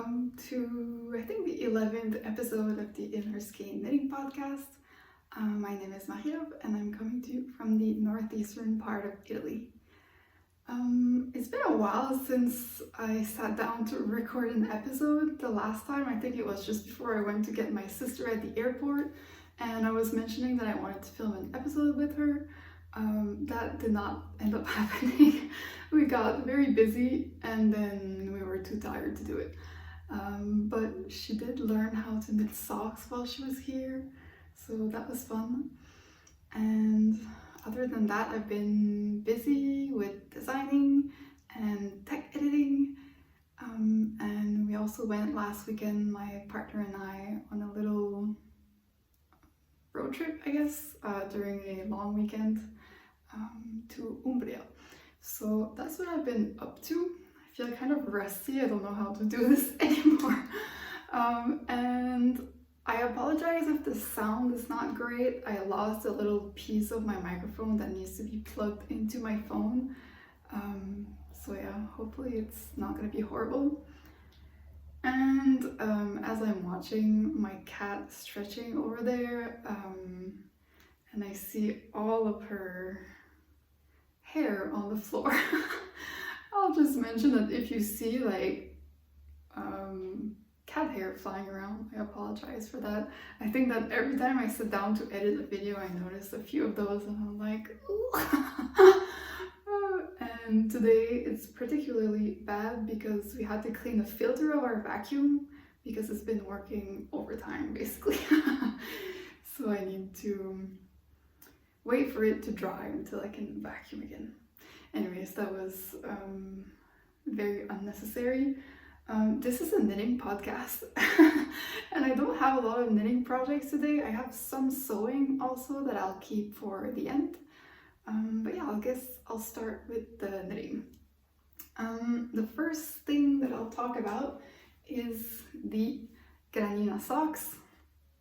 welcome to, I think, the 11th episode of the In Her Skein knitting podcast. My name is Maria and I'm coming to you from the northeastern part of Italy. It's been a while since I sat down to record an episode. The last time, I think it was just before I went to get my sister at the airport, and I was mentioning that I wanted to film an episode with her. That did not end up happening. We got very busy and then we were too tired to do it. But she did learn how to knit socks while she was here, so that was fun. And other than that, I've been busy with designing and tech editing. And we also went last weekend, my partner and I, on a little road trip, I guess, during a long weekend to Umbria. So that's what I've been up to. I feel kind of rusty. I don't know how to do this anymore. And I apologize if the sound is not great. I lost a little piece of my microphone that needs to be plugged into my phone. So yeah, hopefully it's not going to be horrible. And as I'm watching my cat stretching over there, and I see all of her hair on the floor, I'll just mention that if you see like cat hair flying around, I apologize for that. I think that every time I sit down to edit a video, I notice a few of those and I'm like, ooh. And today it's particularly bad because we had to clean the filter of our vacuum because it's been working overtime basically. So I need to wait for it to dry until I can vacuum again. Anyways, that was very unnecessary. This is a knitting podcast and I don't have a lot of knitting projects today. I have some sewing also that I'll keep for the end. But yeah, I guess I'll start with the knitting. The first thing that I'll talk about is the Granina Socks.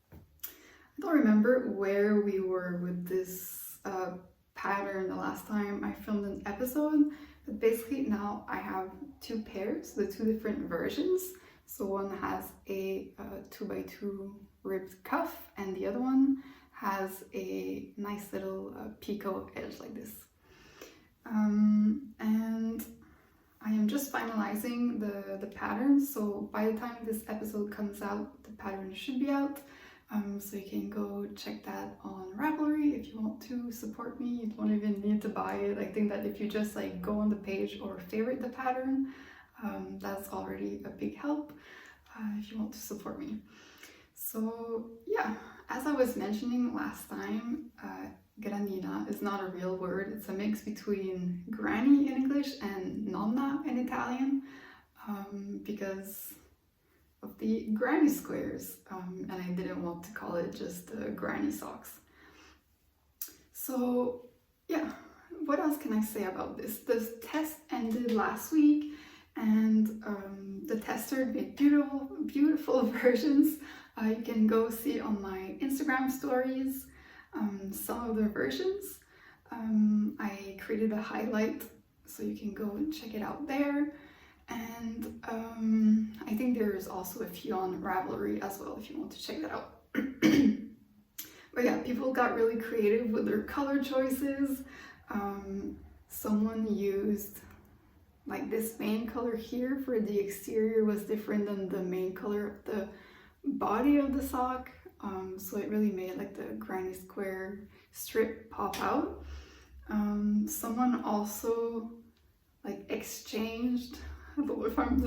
I don't remember where we were with this pattern the last time I filmed an episode, but basically now I have two pairs, the two different versions. So one has a 2x2 ribbed cuff and the other one has a nice little picot edge like this. And I am just finalizing the pattern, so by the time this episode comes out, the pattern should be out. So you can go check that on Ravelry if you want to support me. You don't even need to buy it. I think that if you just like go on the page or favorite the pattern, that's already a big help if you want to support me. So yeah, as I was mentioning last time, Granina is not a real word. It's a mix between granny in English and nonna in Italian, because of the granny squares, and I didn't want to call it just granny socks. So yeah, what else can I say about this? This test ended last week and the tester made beautiful versions. You can go see on my Instagram stories some of the versions. I created a highlight so you can go and check it out there. And I think there's also a few on Ravelry as well if you want to check that out. But yeah, people got really creative with their color choices. Someone used like this main color here for the exterior was different than the main color of the body of the sock. So it really made like the granny square strip pop out. Someone also like exchanged, I don't know if I'm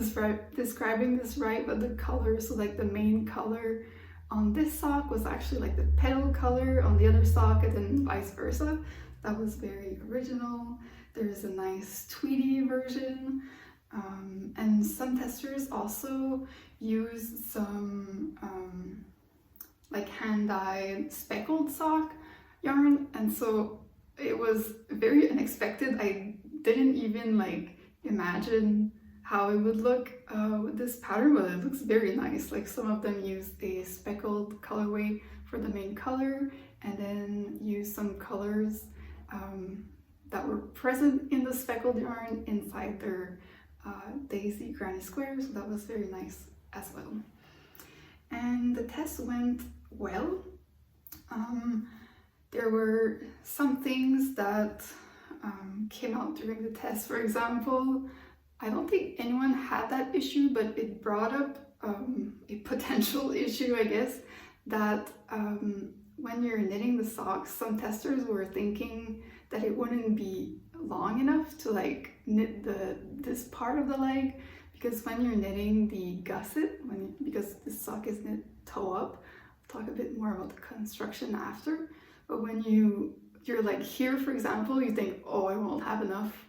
describing this right, but the color, so like the main color on this sock was actually like the petal color on the other sock and then vice versa. That was very original. There's a nice tweedy version. And some testers also used some like hand-dyed speckled sock yarn, and so it was very unexpected. I didn't even like imagine how it would look with this pattern, but it looks very nice. Like some of them used a speckled colorway for the main color and then used some colors that were present in the speckled yarn inside their daisy granny square, so that was very nice as well. And the test went well. There were some things that came out during the test. For example, I don't think anyone had that issue, but it brought up a potential issue, I guess, that when you're knitting the socks, some testers were thinking that it wouldn't be long enough to like knit this part of the leg, because when you're knitting the gusset, because the sock is knit toe up, I'll talk a bit more about the construction after, but when you're like here, for example, you think, oh, I won't have enough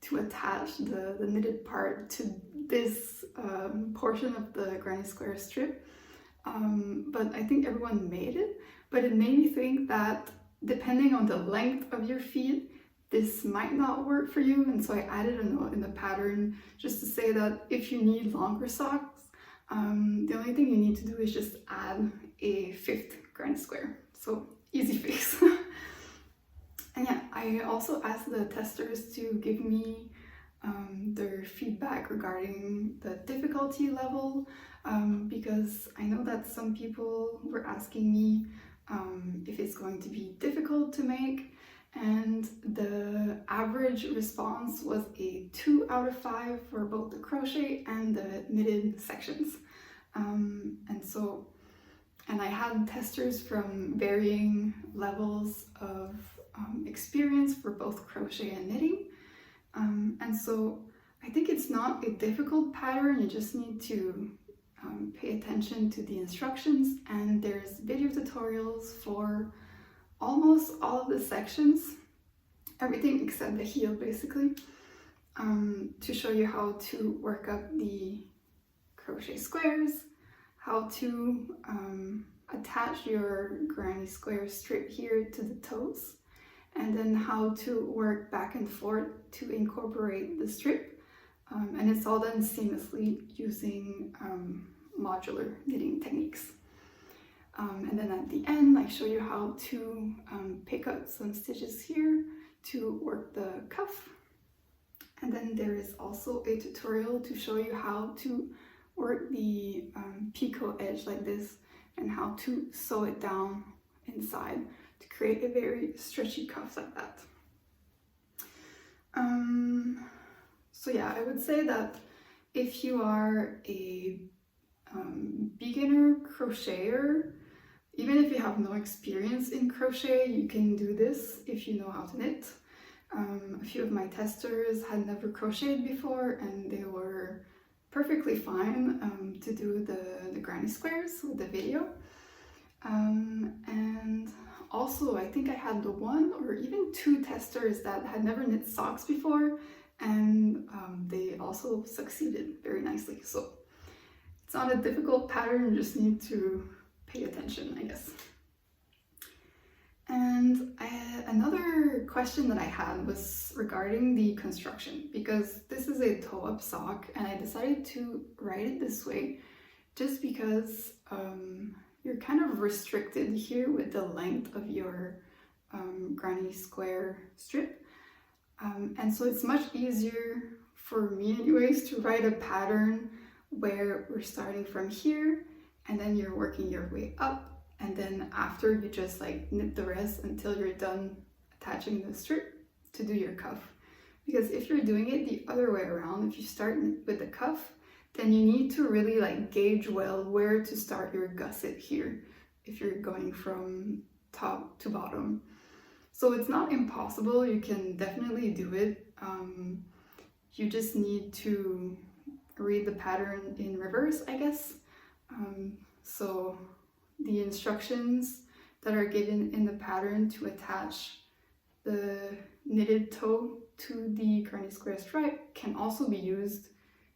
to attach the knitted part to this portion of the granny square strip, but I think everyone made it. But it made me think that depending on the length of your feet, this might not work for you, and so I added a note in the pattern just to say that if you need longer socks, the only thing you need to do is just add a 5th granny square. So easy fix. And yeah, I also asked the testers to give me their feedback regarding the difficulty level, because I know that some people were asking me if it's going to be difficult to make, and the average response was a 2 out of 5 for both the crochet and the knitted sections. And I had testers from varying levels of experience for both crochet and knitting. And so I think it's not a difficult pattern, you just need to pay attention to the instructions, and there's video tutorials for almost all of the sections, everything except the heel basically, to show you how to work up the crochet squares, how to attach your granny square strip here to the toes, and then how to work back and forth to incorporate the strip. And it's all done seamlessly using modular knitting techniques. And then at the end, I show you how to pick up some stitches here to work the cuff. And then there is also a tutorial to show you how to work the picot edge like this, and how to sew it down inside to create a very stretchy cuff like that. So yeah, I would say that if you are a beginner crocheter, even if you have no experience in crochet, you can do this if you know how to knit. A few of my testers had never crocheted before, and they were perfectly fine to do the granny squares with the video. And also, I think I had the 1 or even 2 testers that had never knit socks before, and they also succeeded very nicely. So it's not a difficult pattern, you just need to pay attention, I guess. And another question that I had was regarding the construction, because this is a toe-up sock, and I decided to write it this way just because you're kind of restricted here with the length of your granny square strip. And so it's much easier for me anyways to write a pattern where we're starting from here and then you're working your way up, and then after you just like knit the rest until you're done attaching the strip to do your cuff. Because if you're doing it the other way around, if you start with the cuff, then you need to really like gauge well where to start your gusset here if you're going from top to bottom. So it's not impossible, you can definitely do it. You just need to read the pattern in reverse, I guess. So the instructions that are given in the pattern to attach the knitted toe to the granny square stripe can also be used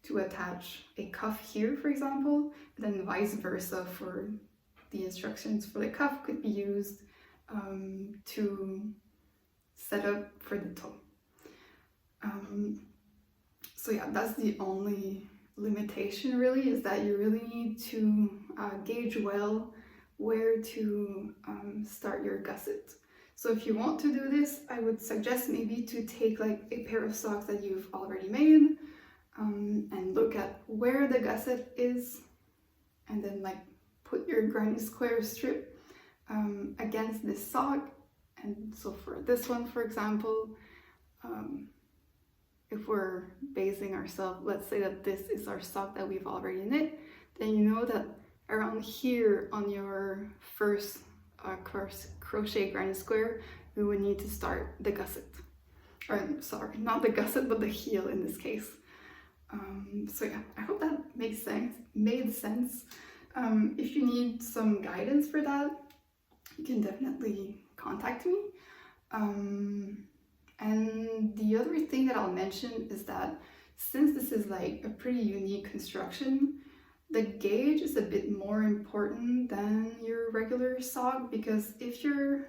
to attach a cuff here, for example, and then vice versa for the instructions for the cuff could be used to set up for the toe. So yeah, that's the only limitation really, is that you really need to gauge well where to start your gusset. So if you want to do this, I would suggest maybe to take like a pair of socks that you've already made and look at where the gusset is and then like put your granny square strip against this sock. And so for this one, for example, if we're basing ourselves, let's say that this is our sock that we've already knit, then you know that around here on your first crochet granny square, we would need to start the gusset. Or sorry, not the gusset, but the heel in this case. So yeah, I hope that made sense. If you need some guidance for that, you can definitely contact me. And the other thing that I'll mention is that since this is like a pretty unique construction, the gauge is a bit more important than your regular sock, because if you're,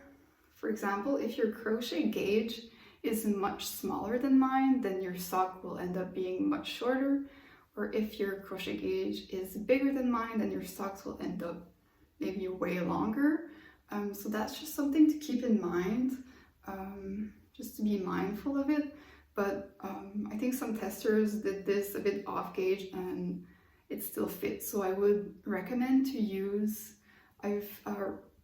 for example, if your crochet gauge is much smaller than mine, then your sock will end up being much shorter. Or if your crochet gauge is bigger than mine, then your socks will end up maybe way longer. So that's just something to keep in mind, just to be mindful of it. But I think some testers did this a bit off gauge and it still fits. So I would recommend to use, I've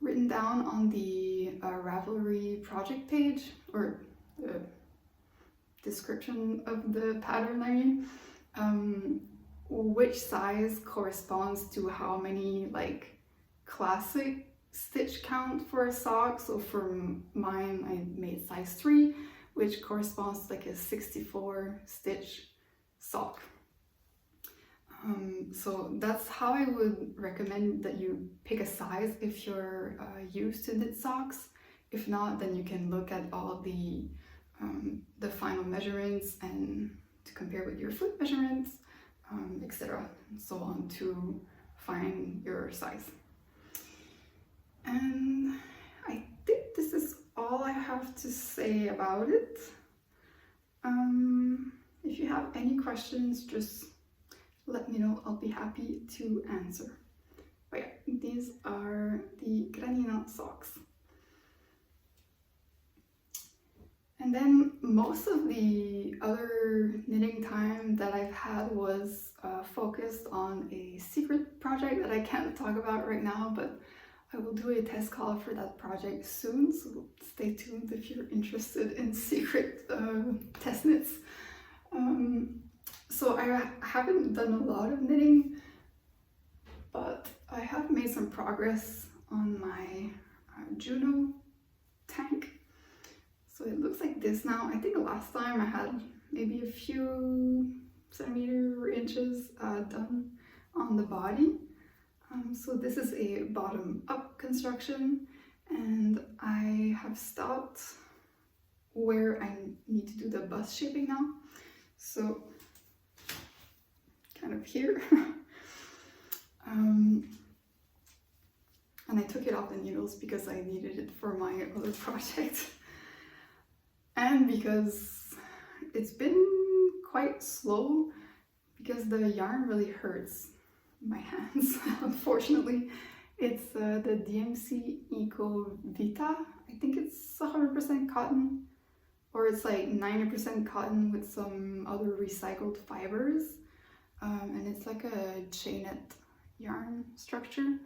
written down on the Ravelry project page, or the description of the pattern, I mean, which size corresponds to how many like classic stitch count for a sock. So for mine, I made size 3, which corresponds to like a 64 stitch sock. So that's how I would recommend that you pick a size if you're used to knit socks. If not, then you can look at all the final measurements and to compare with your foot measurements, etc. and so on, to find your size. And I think this is all I have to say about it. If you have any questions, just let me know. I'll be happy to answer. But yeah, these are the Granina socks. And then most of the other knitting time that I've had was focused on a secret project that I can't talk about right now, but I will do a test call for that project soon, so stay tuned if you're interested in secret test knits. So I haven't done a lot of knitting, but I have made some progress on my Juno tank. So it looks like this now. I think last time I had maybe a few centimeters or inches done on the body. So this is a bottom-up construction, and I have stopped where I need to do the bust shaping now. So kind of here. And I took it off the needles because I needed it for my other project. And because it's been quite slow, because the yarn really hurts my hands, unfortunately. It's the DMC Eco Vita. I think it's 100% cotton, or it's like 90% cotton with some other recycled fibers. And it's like a chainette yarn structure.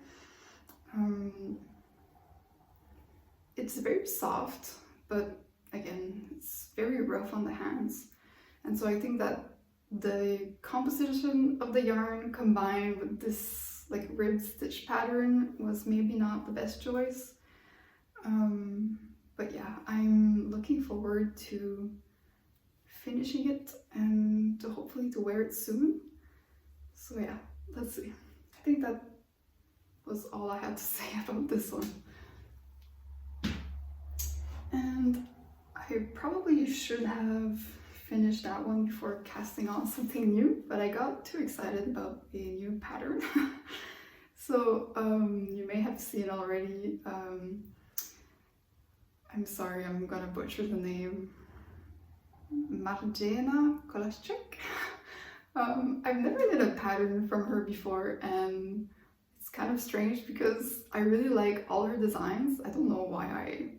It's very soft, but again, it's very rough on the hands. And so I think that the composition of the yarn combined with this like rib stitch pattern was maybe not the best choice. But yeah, I'm looking forward to finishing it and to hopefully to wear it soon. So yeah, let's see. I think that was all I had to say about this one. And I probably should have finished that one before casting on something new, but I got too excited about a new pattern. So you may have seen already, I'm sorry, I'm gonna butcher the name, Marzena Kołaczek. I've never knit a pattern from her before, and it's kind of strange because I really like all her designs. I don't know why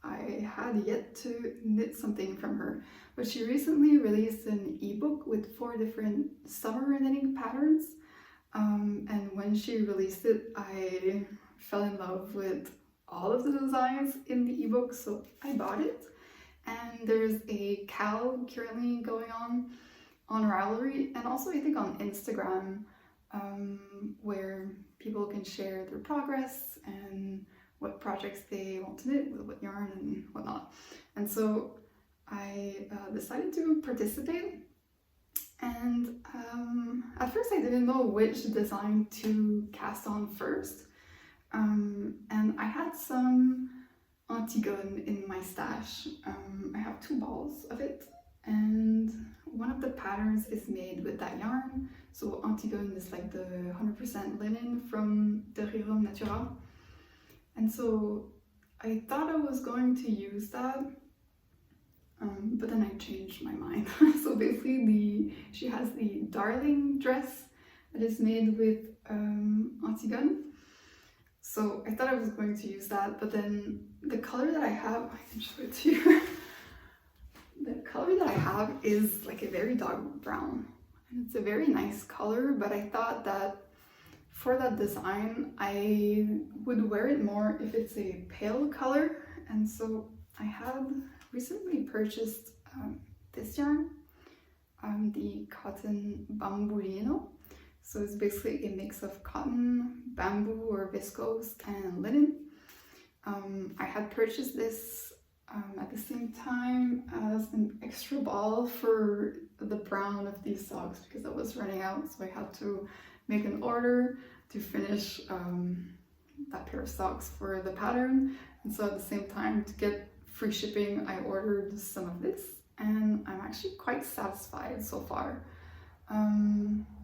I had yet to knit something from her, but she recently released an ebook with 4 different summer knitting patterns. And when she released it, I fell in love with all of the designs in the ebook, so I bought it. And there's a cal currently going on Ravelry, and also I think on Instagram, where people can share their progress and what projects they want to knit with what yarn and whatnot. And so I decided to participate. And at first I didn't know which design to cast on first. And I had some Antigone in my stash. I have 2 balls of it, and one of the patterns is made with that yarn. So Antigone is like the 100% linen from Derrière Natura. And so I thought I was going to use that, but then I changed my mind. So basically she has the Darling dress that is made with Antigone. So I thought I was going to use that, but then the color that I have, I can show it to you. The color that I have is like a very dark brown. And it's a very nice color, but I thought that for that design, I would wear it more if it's a pale color. And so I have recently purchased this yarn, the cotton Bambulino. So it's basically a mix of cotton, bamboo or viscose, and linen. I had purchased this at the same time as an extra ball for the brown of these socks because I was running out, so I had to make an order to finish that pair of socks for the pattern. And so at the same time, to get free shipping, I ordered some of this, and I'm actually quite satisfied so far.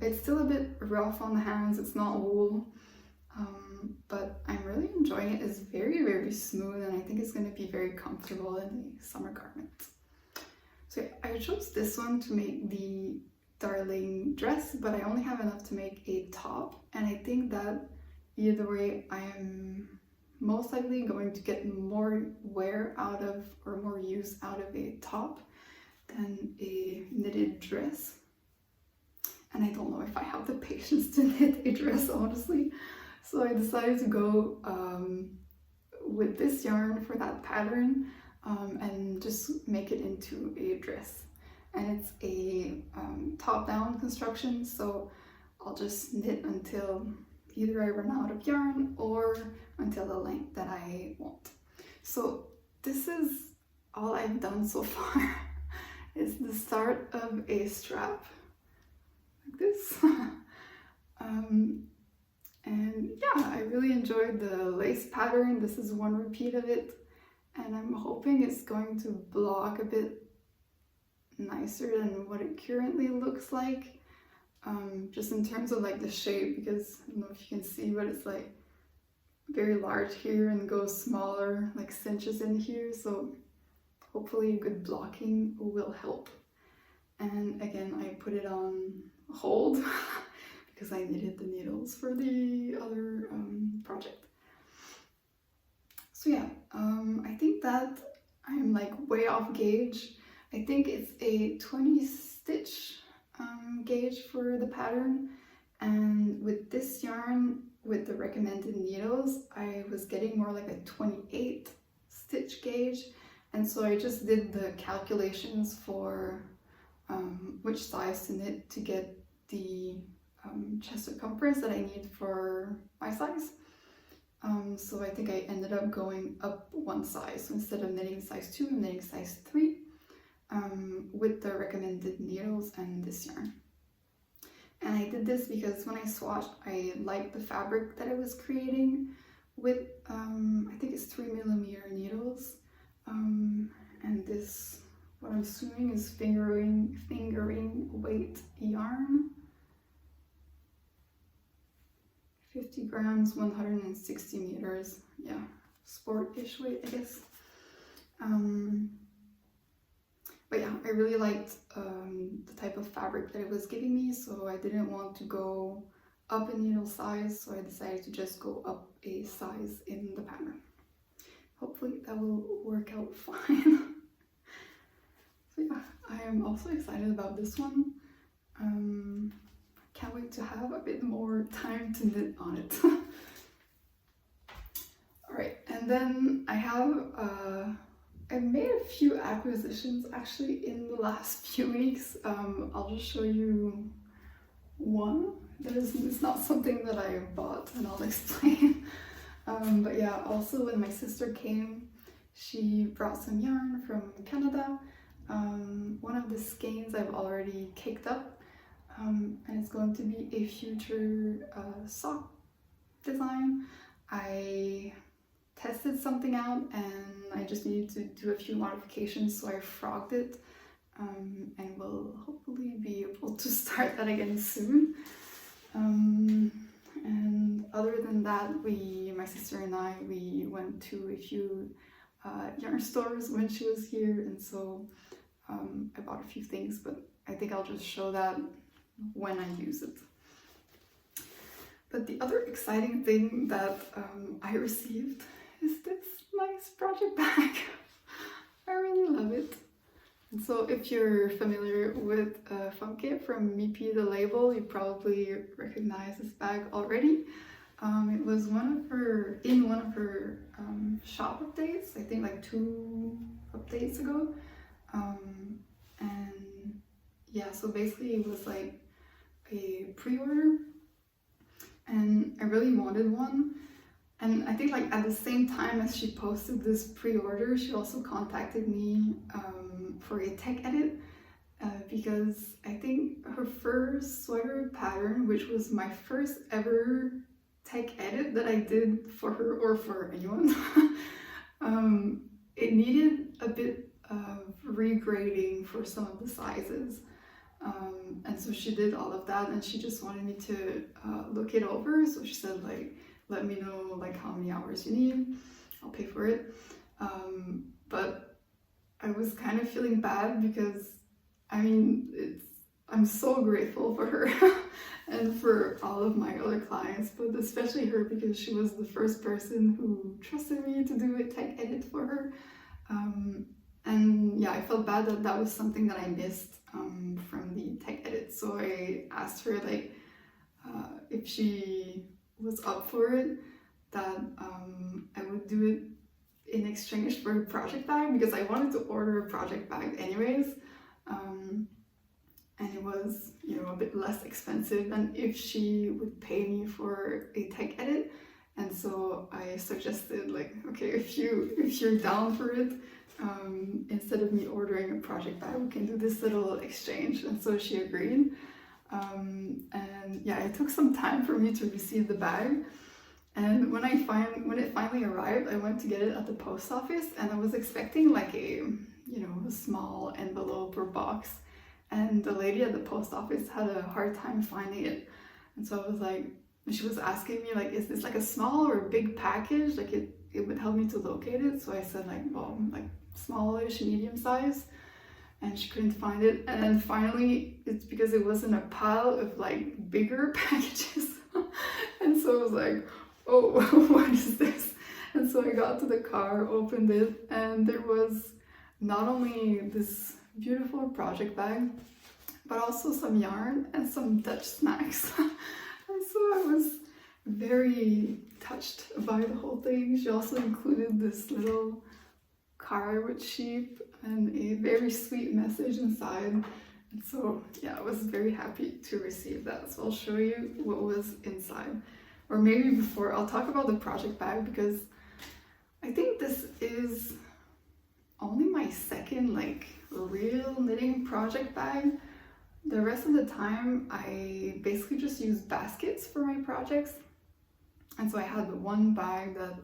It's still a bit rough on the hands, it's not wool, but I'm really enjoying it. It's very, very smooth, and I think it's going to be very comfortable in a summer garment. So yeah, I chose this one to make the Darling dress, but I only have enough to make a top, and I think that either way I am most likely going to get more wear out of, or more use out of, a top than a knitted dress. And I don't know if I have the patience to knit a dress, honestly. So I decided to go with this yarn for that pattern and just make it into a dress. And it's a top-down construction, so I'll just knit until either I run out of yarn or until the length that I want. So this is all I've done so far. It's the start of a strap like this. And yeah, I really enjoyed the lace pattern. This is one repeat of it, and I'm hoping it's going to block a bit nicer than what it currently looks like, just in terms of like the shape, because I don't know if you can see, but it's like very large here and goes smaller, like cinches in here, so hopefully good blocking will help. And again, I put it on hold because I needed the needles for the other project. So yeah, I think that I'm like way off gauge. I think it's a 20 stitch gauge for the pattern, and with this yarn, with the recommended needles, I was getting more like a 28 stitch gauge, and so I just did the calculations for which size to knit to get the chest circumference that I need for my size. So I think I ended up going up one size. So instead of knitting size 2, I'm knitting size 3 with the recommended needles and this yarn. And I did this because when I swatched, I liked the fabric that I was creating with, I think it's 3mm needles. And this, what I'm assuming is fingering weight yarn. 50 grams, 160 meters. Yeah, sport-ish weight, I guess. But yeah, I really liked the type of fabric that it was giving me, so I didn't want to go up in needle size, so I decided to just go up a size in the pattern. Hopefully that will work out fine. So yeah, I am also excited about this one. can't wait to have a bit more time to knit on it. Alright, and then I have I've made a few acquisitions actually in the last few weeks. I'll just show you one. It's not something that I bought, and I'll explain. But yeah, also when my sister came, she brought some yarn from Canada. One of the skeins I've already caked up, and it's going to be a future sock design. I tested something out and I just needed to do a few modifications, so I frogged it, and will hopefully be able to start that again soon. And other than that, my sister and I, we went to a few yarn stores when she was here, and so I bought a few things, but I think I'll just show that when I use it. But the other exciting thing that I received is this nice project bag. I really love it. And so if you're familiar with Funke from Mipi, the label, you probably recognize this bag already. It was in one of her shop updates, I think like 2 updates ago. And yeah, so basically it was like a pre-order, and I really wanted one. And I think like at the same time as she posted this pre-order, she also contacted me for a tech edit, because I think her first sweater pattern, which was my first ever tech edit that I did for her or for anyone, it needed a bit of regrading for some of the sizes. And so she did all of that, and she just wanted me to look it over. So she said, like, let me know like how many hours you need, I'll pay for it. But I was kind of feeling bad because, I mean, I'm so grateful for her and for all of my other clients, but especially her because she was the first person who trusted me to do a tech edit for her. And yeah, I felt bad that that was something that I missed from the tech edit. So I asked her like if she was up for it, that I would do it in exchange for a project bag, because I wanted to order a project bag anyways, and it was, you know, a bit less expensive than if she would pay me for a tech edit. And so I suggested like, okay, if you're down for it, instead of me ordering a project bag, we can do this little exchange. And so she agreed. And yeah, it took some time for me to receive the bag. And when it finally arrived, I went to get it at the post office, and I was expecting like a small envelope or box. And the lady at the post office had a hard time finding it. And so I was like, she was asking me like, is this like a small or a big package? Like it would help me to locate it. So I said like, well, like smallish, medium size. And she couldn't find it. And then finally, it's because it was in a pile of like bigger packages. And so I was like, oh, what is this? And so I got to the car, opened it, and there was not only this beautiful project bag, but also some yarn and some Dutch snacks. And so I was very touched by the whole thing. She also included this little card with sheep and a very sweet message inside. And so yeah, I was very happy to receive that. So I'll show you what was inside. Or maybe before, I'll talk about the project bag, because I think this is only my second like real knitting project bag. The rest of the time I basically just use baskets for my projects. And so I had the one bag that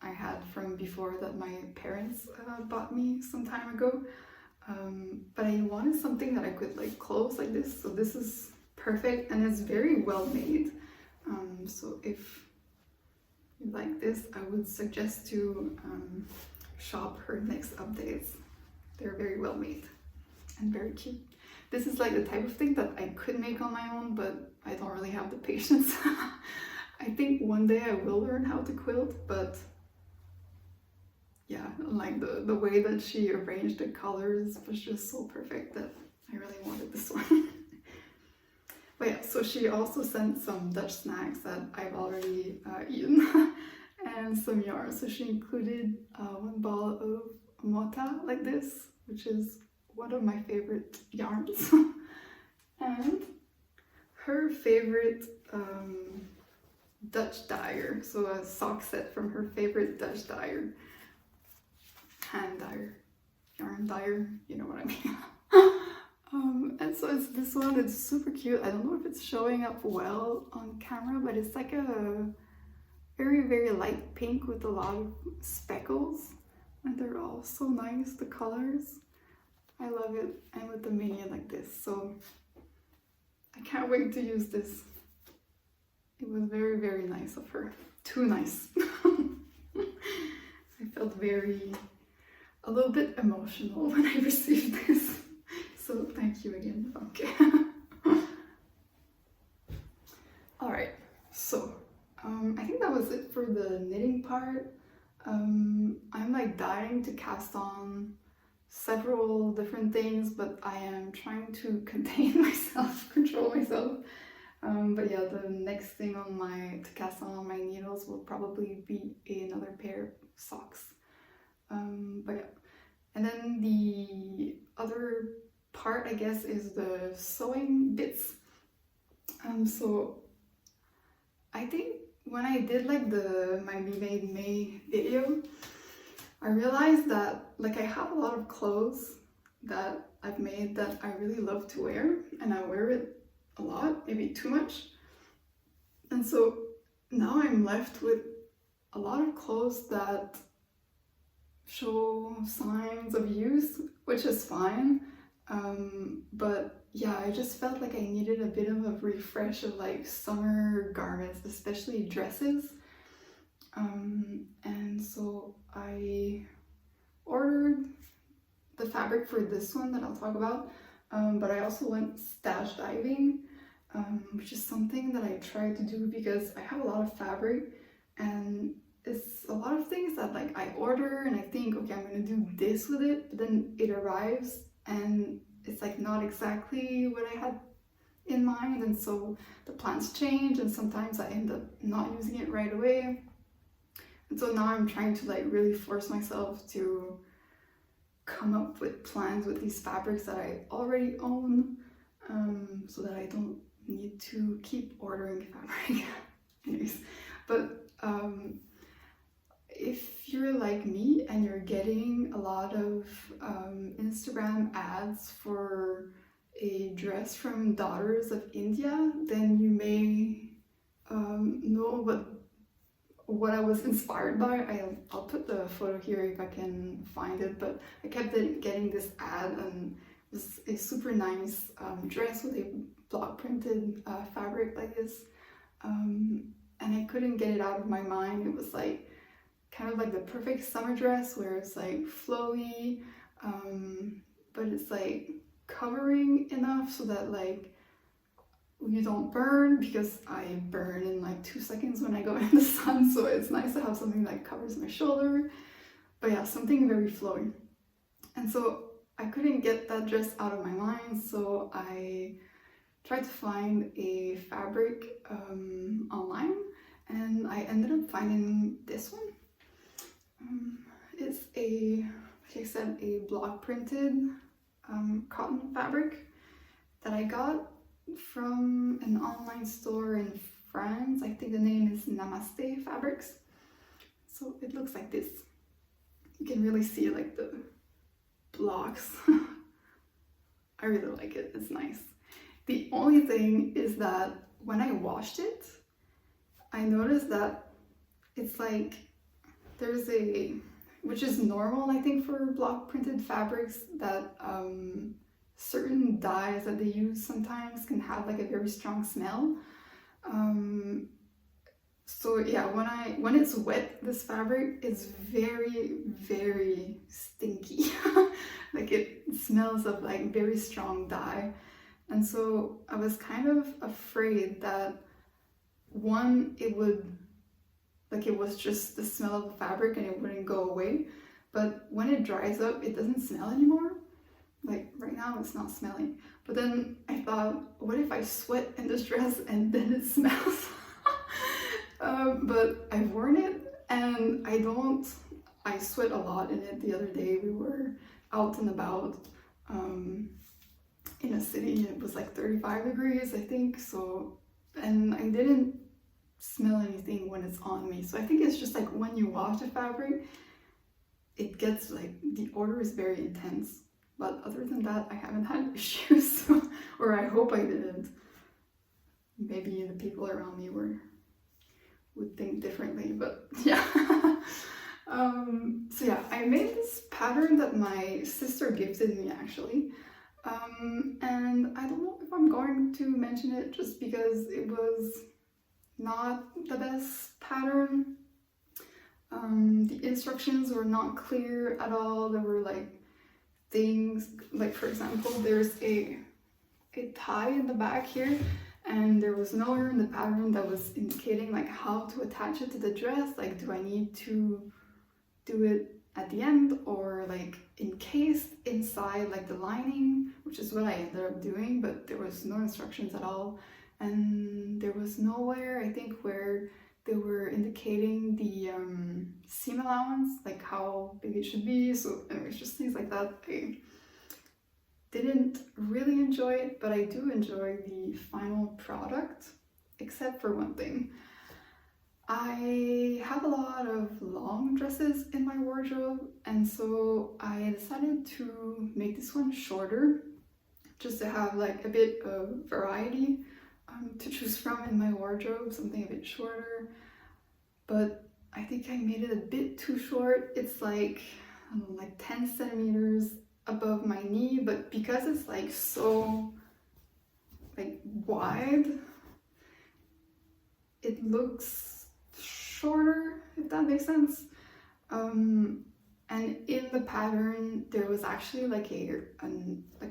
I had from before that my parents bought me some time ago. But I wanted something that I could like close like this. So this is perfect, and it's very well made. So if you like this, I would suggest to shop her next updates. They're very well made and very cute. This is like the type of thing that I could make on my own, but I don't really have the patience. I think one day I will learn how to quilt, but yeah, like the way that she arranged the colors was just so perfect that I really wanted this one. But yeah, so she also sent some Dutch snacks that I've already eaten and some yarn. So she included one ball of mota like this, which is one of my favorite yarns, and her favorite Dutch dyer, so a sock set from her favorite Dutch dyer, hand dyer, yarn dyer, you know what I mean. And so it's this one. It's super cute. I don't know if it's showing up well on camera, but it's like a very light pink with a lot of speckles, and they're all so nice, the colors. I love it, and with the minion like this, so I can't wait to use this. It was very nice of her. Too nice. I felt a little bit emotional when I received this. So thank you again. Okay. Alright, so I think that was it for the knitting part. I'm like dying to cast on several different things, but I am trying to contain myself, control myself. But yeah, the next thing to cast on my needles will probably be another pair of socks. But yeah, and then the other part, I guess, is the sewing bits. So I think when I did like my We Made May video, I realized that like I have a lot of clothes that I've made that I really love to wear, and I wear it a lot, maybe too much. And so now I'm left with a lot of clothes that show signs of use, which is fine. But yeah, I just felt like I needed a bit of a refresh of like summer garments, especially dresses. And so I ordered the fabric for this one that I'll talk about, but I also went stash diving, which is something that I try to do because I have a lot of fabric, and it's a lot of things that like I order and I think, okay, I'm gonna do this with it, but then it arrives and it's like not exactly what I had in mind, and so the plans change and sometimes I end up not using it right away. And so now I'm trying to like really force myself to come up with plans with these fabrics that I already own, so that I don't need to keep ordering fabric. Anyways, but if you're like me and you're getting a lot of Instagram ads for a dress from Daughters of India, then you may know what I was inspired by. I'll put the photo here if I can find it, but I kept getting this ad, and it was a super nice dress with a block printed fabric like this, and I couldn't get it out of my mind. It was like kind of like the perfect summer dress where it's like flowy, but it's like covering enough so that like you don't burn, because I burn in like 2 seconds when I go in the sun, so it's nice to have something that covers my shoulder. But yeah, something very flowy. And so I couldn't get that dress out of my mind, so I tried to find a fabric online, and I ended up finding this one. It's like I said, a block printed cotton fabric that I got from an online store in France. I think the name is Namaste Fabrics. So it looks like this. You can really see like the blocks. I really like it, it's nice. The only thing is that when I washed it, I noticed that it's like there's which is normal I think for block printed fabrics, that certain dyes that they use sometimes can have like a very strong smell. So yeah, when it's wet, this fabric is very stinky. Like it smells of like very strong dye. And so I was kind of afraid that one, it was just the smell of the fabric and it wouldn't go away. But when it dries up, it doesn't smell anymore. Like right now now it's not smelling. But then I thought, what if I sweat in this dress and then it smells? But I've worn it and I sweat a lot in it. The other day we were out and about in a city. It was like 35 degrees, I think. So, and I didn't smell anything when it's on me. So I think it's just like when you wash the fabric, it gets like, the odor is very intense. But other than that, I haven't had issues, or I hope I didn't. Maybe the people around me would think differently, but yeah. So yeah, I made this pattern that my sister gifted me actually. And I don't know if I'm going to mention it just because it was not the best pattern. The instructions were not clear at all. There were like things, like for example, there's a tie in the back here, and there was nowhere in the pattern that was indicating like how to attach it to the dress. Like, do I need to do it at the end or like encased inside like the lining, which is what I ended up doing, but there was no instructions at all. And there was nowhere, I think, where they were indicating the seam allowance, like how big it should be. So anyways, just things like that. I didn't really enjoy it, but I do enjoy the final product, except for one thing. I have a lot of long dresses in my wardrobe, and so I decided to make this one shorter, just to have like a bit of variety to choose from in my wardrobe, something a bit shorter. But I think I made it a bit too short. It's like, I don't know, like 10 centimeters above my knee, but because it's like so like wide, it looks shorter, if that makes sense. And in the pattern there was actually like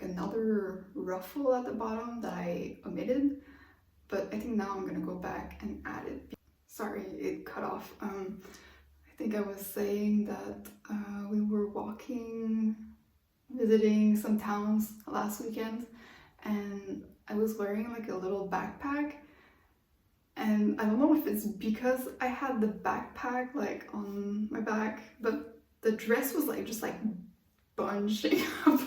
another ruffle at the bottom that I omitted, but I think now I'm gonna go back and add it. Sorry, it cut off. I think I was saying that we were visiting some towns last weekend, and I was wearing like a little backpack, and I don't know if it's because I had the backpack like on my back, but the dress was like just like bunching up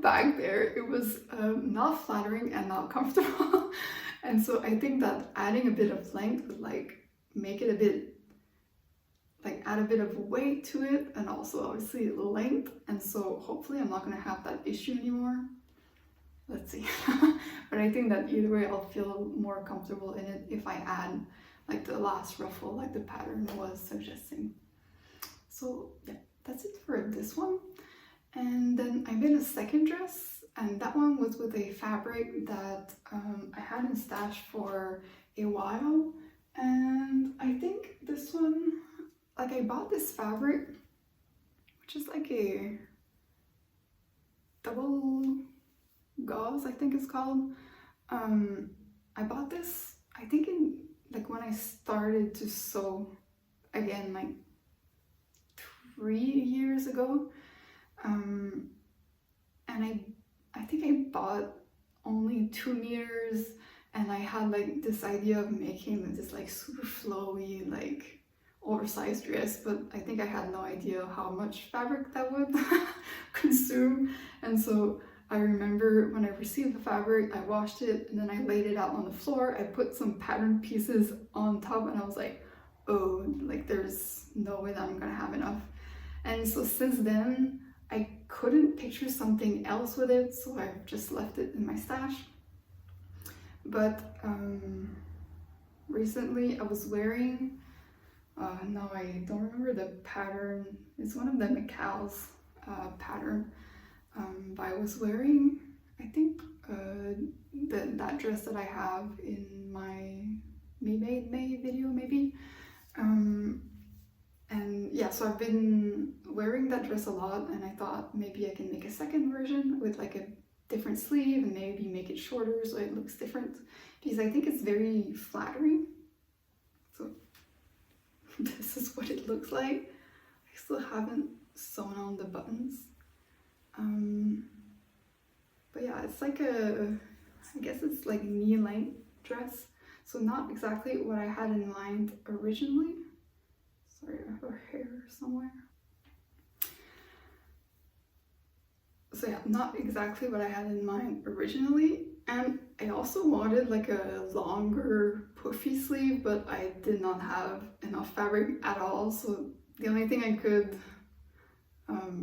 back there. It was not flattering and not comfortable. And so I think that adding a bit of length would like make it a bit, like add a bit of weight to it, and also obviously length. And so hopefully I'm not gonna have that issue anymore. Let's see. But I think that either way I'll feel more comfortable in it if I add like the last ruffle like the pattern was suggesting. So yeah, that's it for this one. And then I made a second dress, and that one was with a fabric that I had in stash for a while. And I think this one, like I bought this fabric, which is like a double gauze, I think it's called. I bought this, I think in like when I started to sew again, like 3 years ago. And I think I bought only 2 meters, and I had like this idea of making this like super flowy, like oversized dress, but I think I had no idea how much fabric that would consume. And so I remember when I received the fabric, I washed it and then I laid it out on the floor. I put some pattern pieces on top, and I was like, oh, like there's no way that I'm gonna have enough. And so since then, I couldn't picture something else with it, so I've just left it in my stash. But recently I was wearing, now I don't remember the pattern, it's one of the McCall's pattern, but I was wearing, I think, that dress that I have in my Me Made May video maybe. And yeah, so I've been wearing that dress a lot, and I thought maybe I can make a second version with like a different sleeve and maybe make it shorter so it looks different, because I think it's very flattering. So this is what it looks like. I still haven't sewn on the buttons. it's like I guess it's like knee-length dress. So not exactly what I had in mind originally. Sorry, I have her hair somewhere. So yeah, not exactly what I had in mind originally. And I also wanted like a longer puffy sleeve, but I did not have enough fabric at all. So the only thing I could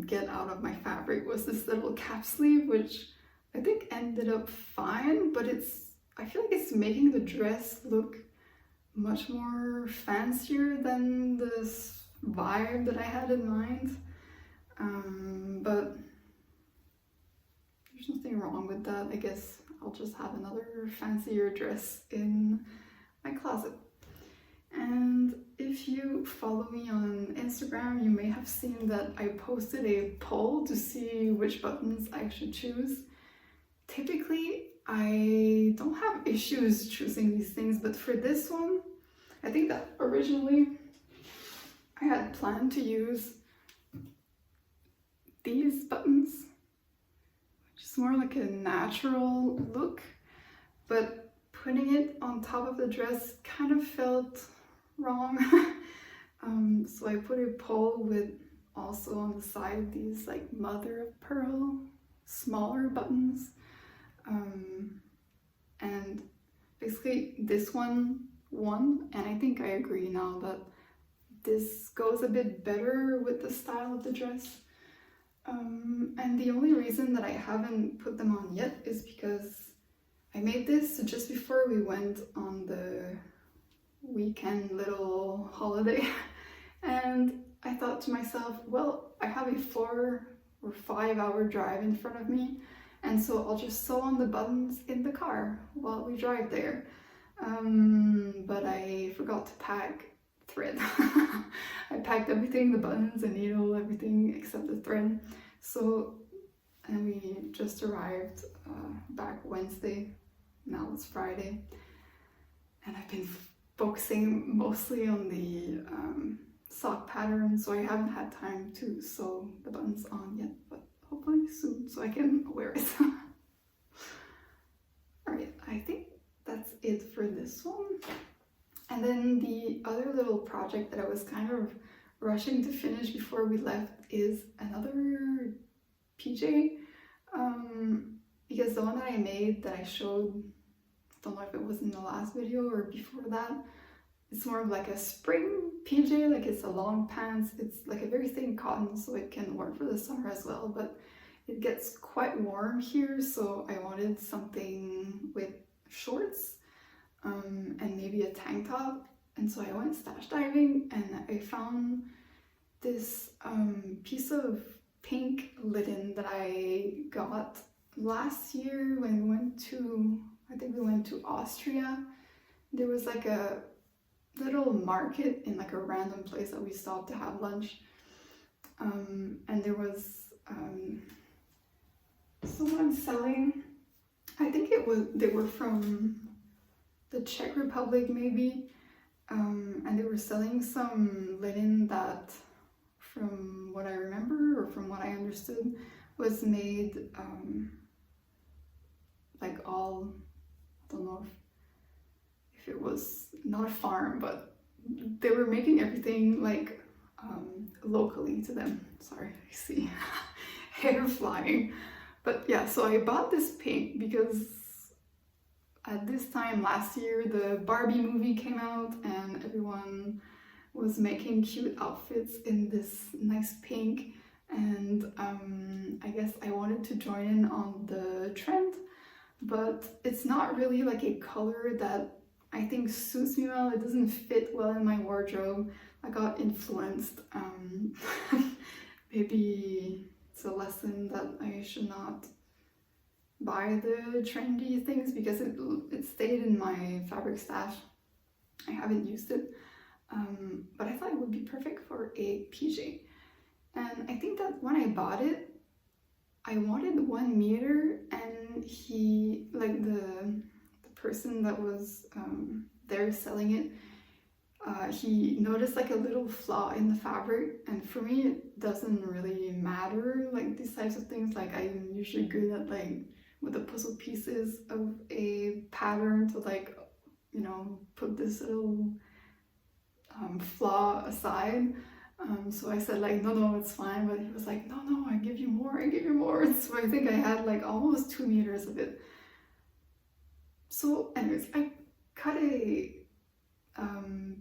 get out of my fabric was this little cap sleeve, which I think ended up fine, but I feel like it's making the dress look much more fancier than this vibe that I had in mind. But there's nothing wrong with that. I guess I'll just have another fancier dress in my closet. And if you follow me on Instagram, you may have seen that I posted a poll to see which buttons I should choose. Typically, I don't have issues choosing these things, but for this one, I think that originally I had planned to use these buttons, which is more like a natural look, but putting it on top of the dress kind of felt wrong. So I put a poll with also on the side these like mother of pearl smaller buttons, and basically this one won, and I think I agree now that this goes a bit better with the style of the dress. And the only reason that I haven't put them on yet is because I made this just before we went on the weekend little holiday, and I thought to myself, well, I have a 4 or 5 hour drive in front of me, and so I'll just sew on the buttons in the car while we drive there. But I forgot to pack thread. I packed everything, the buttons, the needle, everything except the thread. So, and we just arrived back Wednesday. Now it's Friday, and I've been focusing mostly on the sock pattern, so I haven't had time to sew the buttons on yet, but hopefully soon so I can wear it. Alright, I think that's it for this one. And then the other little project that I was kind of rushing to finish before we left is another PJ, because the one that I made that I showed, I don't know if it was in the last video or before that, it's more of like a spring PJ, like it's a long pants, it's like a very thin cotton, so it can work for the summer as well, but it gets quite warm here, so I wanted something with shorts and maybe a tank top. And so I went stash diving and I found this piece of pink linen that I got last year when we went to, I think we went to Austria. There was like a little market in like a random place that we stopped to have lunch, and there was someone selling, I think they were from the Czech Republic maybe, and they were selling some linen that, from what I remember or from what I understood, was made like all, I don't know if it was not a farm, but they were making everything like locally to them. Sorry, I see hair flying. But yeah, so I bought this pink because at this time last year the Barbie movie came out and everyone was making cute outfits in this nice pink, and I guess I wanted to join in on the trend, but it's not really like a color that I think suits me well. It doesn't fit well in my wardrobe. I got influenced. Maybe it's a lesson that I should not buy the trendy things because it stayed in my fabric stash. I haven't used it, but I thought it would be perfect for a PJ. And I think that when I bought it, I wanted 1 meter, and he, like the person that was there selling it, he noticed like a little flaw in the fabric, and for me it doesn't really matter like these types of things. Like I'm usually good at like with the puzzle pieces of a pattern to like, you know, put this little flaw aside. So I said like, no, it's fine. But he was like, no, I give you more. So I think I had like almost 2 meters of it. So anyways, I cut a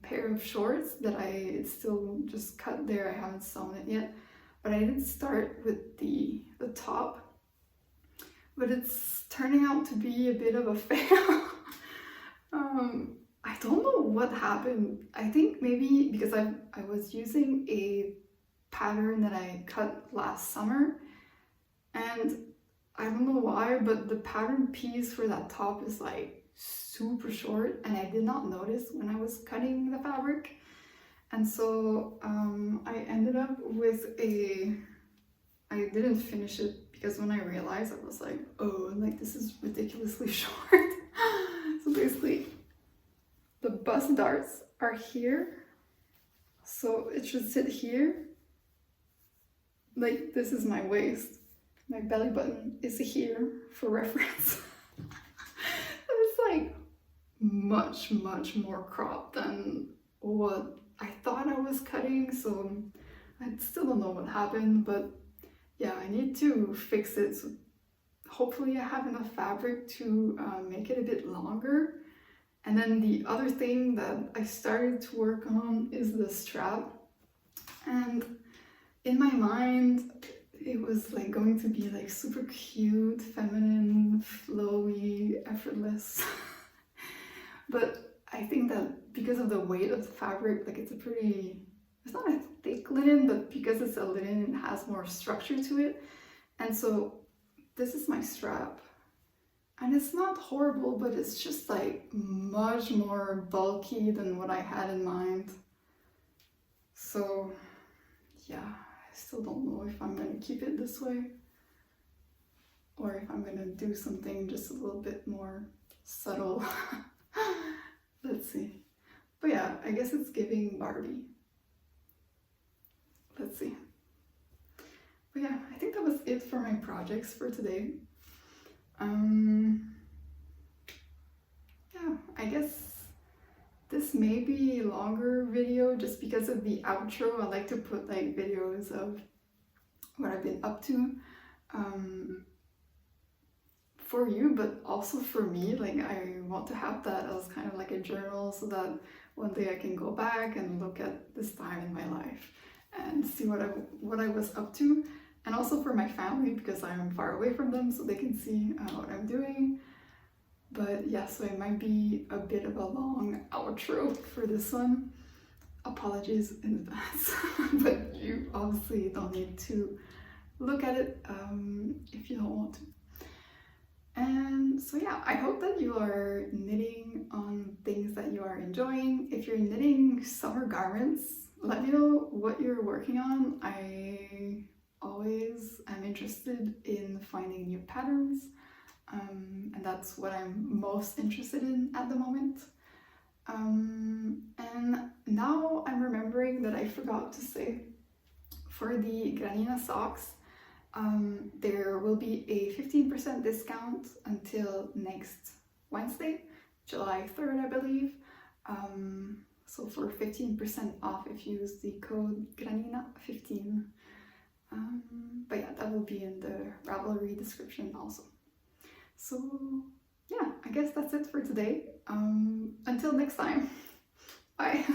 pair of shorts that I still just cut there. I haven't sewn it yet, but I did start with the top, but it's turning out to be a bit of a fail. I don't know what happened. I think maybe because I was using a pattern that I cut last summer, and I don't know why, but the pattern piece for that top is like super short, and I did not notice when I was cutting the fabric. And so I ended up with I didn't finish it because when I realized, I was like, oh, like this is ridiculously short. So basically the bust darts are here, so it should sit here. Like this is my waist. My belly button is here for reference. It's like much more cropped than what I thought I was cutting, so I still don't know what happened, but yeah, I need to fix it. So hopefully I have enough fabric to make it a bit longer. And then the other thing that I started to work on is the strap. And in my mind, it was like going to be like super cute, feminine, flowy, effortless. But I think that because of the weight of the fabric, like it's not a thick linen, but because it's a linen, it has more structure to it. And so this is my strap. And it's not horrible, but it's just like much more bulky than what I had in mind. So yeah, I still don't know if I'm gonna keep it this way or if I'm gonna do something just a little bit more subtle. Let's see. But yeah, I guess it's giving Barbie. Let's see. But yeah, I think that was it for my projects for today. Yeah, I guess this may be a longer video just because of the outro. I like to put like videos of what I've been up to for you, but also for me. Like I want to have that as kind of like a journal so that one day I can go back and look at this time in my life and see what I was up to. And also for my family, because I'm far away from them, so they can see what I'm doing. But yeah, so it might be a bit of a long outro for this one. Apologies in advance, but you obviously don't need to look at it if you don't want to. And so yeah, I hope that you are knitting on things that you are enjoying. If you're knitting summer garments, let me know what you're working on. I always am interested in finding new patterns, and that's what I'm most interested in at the moment. And now I'm remembering that I forgot to say, for the Granina Socks, there will be a 15% discount until next Wednesday, July 3rd, I believe. So for 15% off if you use the code Granina15. But yeah, that will be in the Ravelry description also. So yeah, I guess that's it for today. Until next time, bye.